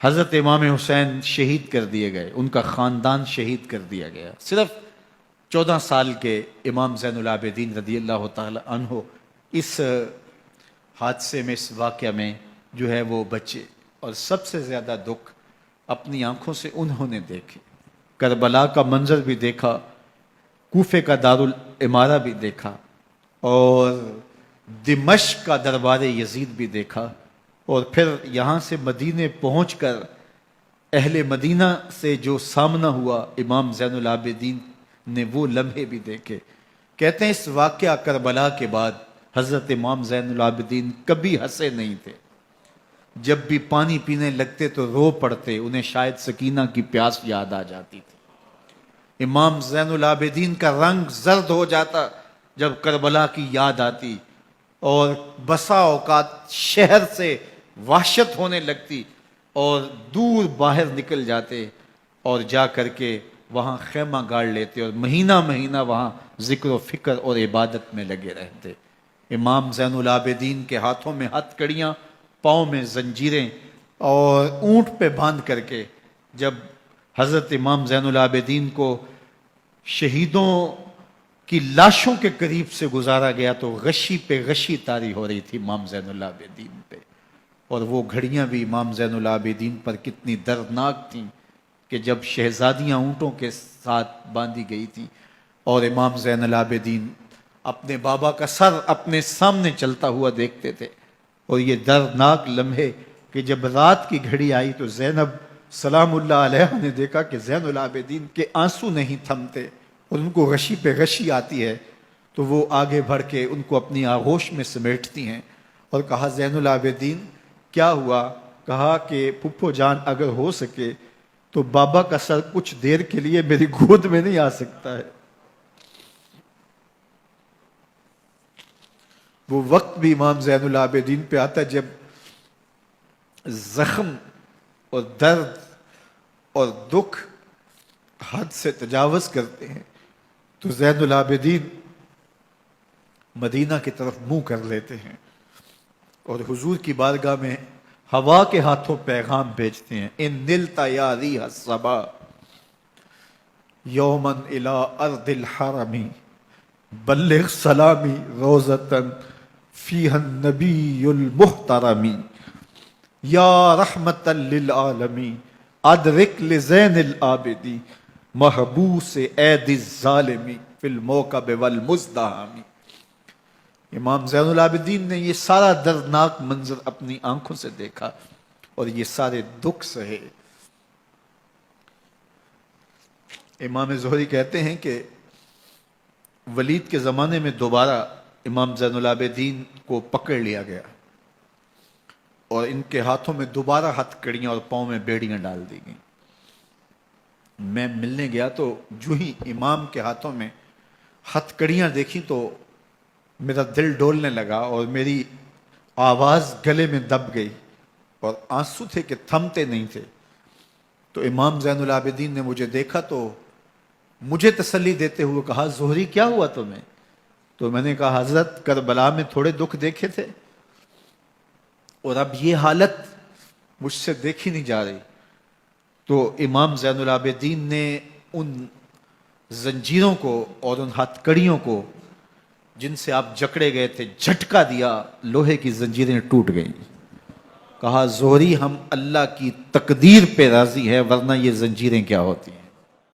حضرت امام حسین شہید کر دیے گئے، ان کا خاندان شہید کر دیا گیا۔ صرف 14 سال کے امام زین العابدین رضی اللہ تعالی عنہ اس حادثے میں، اس واقعہ میں جو ہے وہ بچے، اور سب سے زیادہ دکھ اپنی آنکھوں سے انہوں نے دیکھے۔ کربلا کا منظر بھی دیکھا، کوفے کا دارالعمارہ بھی دیکھا، اور دمشق کا دربار یزید بھی دیکھا، اور پھر یہاں سے مدینے پہنچ کر اہل مدینہ سے جو سامنا ہوا امام زین العابدین نے وہ لمحے بھی دیکھے۔ کہتے ہیں اس واقعہ کربلا کے بعد حضرت امام زین العابدین کبھی ہنسے نہیں تھے۔ جب بھی پانی پینے لگتے تو رو پڑتے، انہیں شاید سکینہ کی پیاس یاد آ جاتی تھی۔ امام زین العابدین کا رنگ زرد ہو جاتا جب کربلا کی یاد آتی، اور بسا اوقات شہر سے وحشت ہونے لگتی اور دور باہر نکل جاتے اور جا کر کے وہاں خیمہ گاڑ لیتے اور مہینہ مہینہ وہاں ذکر و فکر اور عبادت میں لگے رہتے۔ امام زین العابدین کے ہاتھوں میں ہتھ کڑیاں، پاؤں میں زنجیریں، اور اونٹ پہ باندھ کر کے جب حضرت امام زین العابدین کو شہیدوں کی لاشوں کے قریب سے گزارا گیا تو غشی پہ غشی طاری ہو رہی تھی امام زین العابدین پہ، اور وہ گھڑیاں بھی امام زین العابدین پر کتنی دردناک تھیں کہ جب شہزادیاں اونٹوں کے ساتھ باندھی گئی تھیں اور امام زین العابدین اپنے بابا کا سر اپنے سامنے چلتا ہوا دیکھتے تھے، اور یہ دردناک لمحے کہ جب رات کی گھڑی آئی تو زینب سلام اللہ علیہ نے دیکھا کہ زین العابدین کے آنسو نہیں تھمتے اور ان کو غشی پہ غشی آتی ہے، تو وہ آگے بڑھ کے ان کو اپنی آغوش میں سمیٹتی ہیں اور کہا زین العابدین کیا ہوا؟ کہا کہ پھپھو جان اگر ہو سکے تو بابا کا سر کچھ دیر کے لیے میری گود میں نہیں آ سکتا ہے۔ وہ وقت بھی امام زین العابدین پہ آتا ہے جب زخم اور درد اور دکھ حد سے تجاوز کرتے ہیں تو زین العابدین مدینہ کی طرف منہ کر لیتے ہیں اور حضور کی بارگاہ میں ہوا کے ہاتھوں پیغام بھیجتے ہیں، ان نلتا یا ریح الصبا یوما الی ارض الحرم بلغ سلامی روزتن فیہا النبی المحترم یا رحمتا للعالمین ادرک لزین العابدین محبوس عید الظالمی فی الموکب والمزدحم۔ امام زین العابدین نے یہ سارا دردناک منظر اپنی آنکھوں سے دیکھا اور یہ سارے دکھ سہے۔ امام زہری کہتے ہیں کہ ولید کے زمانے میں دوبارہ امام زین العابدین کو پکڑ لیا گیا اور ان کے ہاتھوں میں دوبارہ ہتھ کڑیاں اور پاؤں میں بیڑیاں ڈال دی گئیں۔ میں ملنے گیا تو جو ہی امام کے ہاتھوں میں ہتھ کڑیاں دیکھی تو میرا دل ڈولنے لگا اور میری آواز گلے میں دب گئی اور آنسو تھے کہ تھمتے نہیں تھے۔ تو امام زین العابدین نے مجھے دیکھا تو مجھے تسلی دیتے ہوئے کہا زہری کیا ہوا تمہیں؟ تو میں نے کہا حضرت کربلا میں تھوڑے دکھ دیکھے تھے اور اب یہ حالت مجھ سے دیکھی نہیں جا رہی۔ تو امام زین العابدین نے ان زنجیروں کو اور ان ہتھ کڑیوں کو جن سے آپ جکڑے گئے تھے جھٹکا دیا، لوہے کی زنجیریں ٹوٹ گئیں۔ کہا زہری ہم اللہ کی تقدیر پہ راضی ہے ورنہ یہ زنجیریں کیا ہوتی ہیں۔